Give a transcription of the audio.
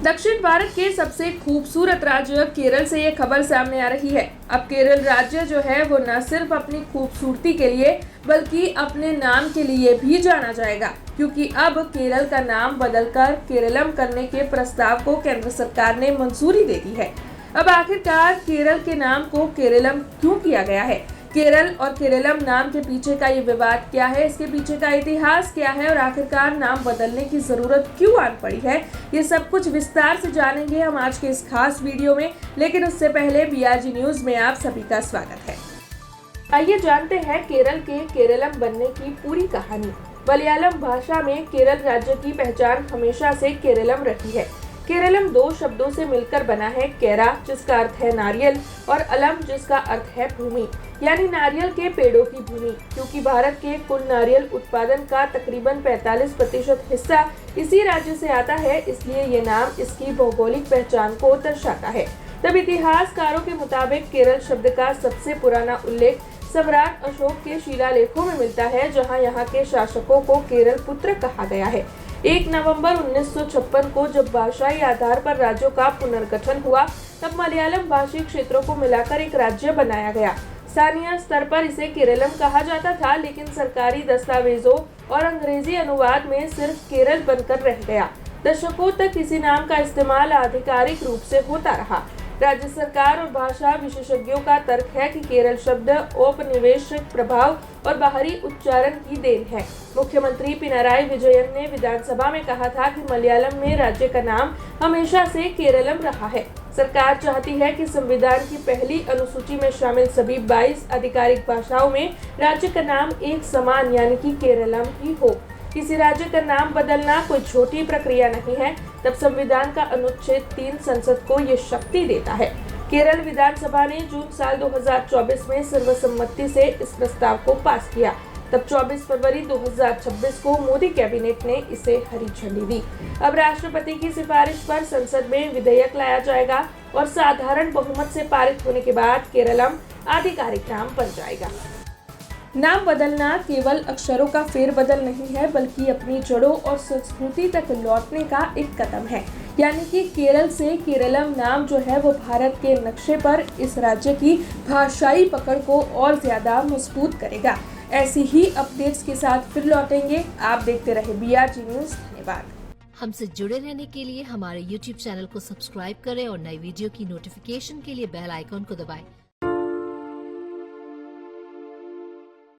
दक्षिण भारत के सबसे खूबसूरत राज्य केरल से ये खबर सामने आ रही है। अब केरल राज्य जो है वो न सिर्फ अपनी खूबसूरती के लिए बल्कि अपने नाम के लिए भी जाना जाएगा, क्योंकि अब केरल का नाम बदलकर केरलम करने के प्रस्ताव को केंद्र सरकार ने मंजूरी दे दी है। अब आखिरकार केरल के नाम को केरलम क्यों किया गया है, केरल और केरलम नाम के पीछे का ये विवाद क्या है, इसके पीछे का इतिहास क्या है और आखिरकार नाम बदलने की जरूरत क्यों आन पड़ी है, ये सब कुछ विस्तार से जानेंगे हम आज के इस खास वीडियो में। लेकिन उससे पहले BRG न्यूज में आप सभी का स्वागत है। आइए जानते हैं केरल के केरलम बनने की पूरी कहानी। मलयालम भाषा में केरल राज्य की पहचान हमेशा से केरलम रही है। केरलम दो शब्दों से मिलकर बना है, केरा जिसका अर्थ है नारियल और अलम जिसका अर्थ है भूमि, यानी नारियल के पेड़ों की भूमि। क्योंकि भारत के कुल नारियल उत्पादन का तकरीबन 45% हिस्सा इसी राज्य से आता है, इसलिए ये नाम इसकी भौगोलिक पहचान को दर्शाता है। तब इतिहासकारों के मुताबिक केरल शब्द का सबसे पुराना उल्लेख सम्राट अशोक के शिलालेखों में मिलता है, जहां यहाँ के शासकों को केरल पुत्र कहा गया है। 1 नवंबर 1956 को जब भाषाई आधार पर राज्यों का पुनर्गठन हुआ, तब मलयालम भाषी क्षेत्रों को मिलाकर एक राज्य बनाया गया। स्थानीय स्तर पर इसे केरलम कहा जाता था, लेकिन सरकारी दस्तावेजों और अंग्रेजी अनुवाद में सिर्फ केरल बनकर रह गया। दशकों तक इसी नाम का इस्तेमाल आधिकारिक रूप से होता रहा। राज्य सरकार और भाषा विशेषज्ञों का तर्क है कि केरल शब्द औपनिवेशिक प्रभाव और बाहरी उच्चारण की देन है। मुख्यमंत्री पिनाराई विजयन ने विधानसभा में कहा था कि मलयालम में राज्य का नाम हमेशा से केरलम रहा है। सरकार चाहती है कि संविधान की पहली अनुसूची में शामिल सभी 22 आधिकारिक भाषाओं में राज्य का नाम एक समान यानी कि केरलम ही हो। किसी राज्य का नाम बदलना कोई छोटी प्रक्रिया नहीं है। तब संविधान का अनुच्छेद 3 संसद को ये शक्ति देता है। केरल विधानसभा ने जून साल 2024 में सर्वसम्मति से इस प्रस्ताव को पास किया। तब 24 फरवरी 2026 को मोदी कैबिनेट ने इसे हरी झंडी दी। अब राष्ट्रपति की सिफारिश पर संसद में विधेयक लाया जाएगा और साधारण बहुमत से पारित होने के बाद केरलम आधिकारिक नाम बन जाएगा। नाम बदलना केवल अक्षरों का फेरबदल नहीं है, बल्कि अपनी जड़ों और संस्कृति तक लौटने का एक कदम है। यानी कि केरल से केरलम नाम जो है वो भारत के नक्शे पर इस राज्य की भाषाई पकड़ को और ज्यादा मजबूत करेगा। ऐसी ही अपडेट्स के साथ फिर लौटेंगे। आप देखते रहे BRG न्यूज। धन्यवाद। हमसे जुड़े रहने के लिए हमारे YouTube चैनल को सब्सक्राइब करें और नई वीडियो की नोटिफिकेशन के लिए बेल आइकॉन को दबाएं।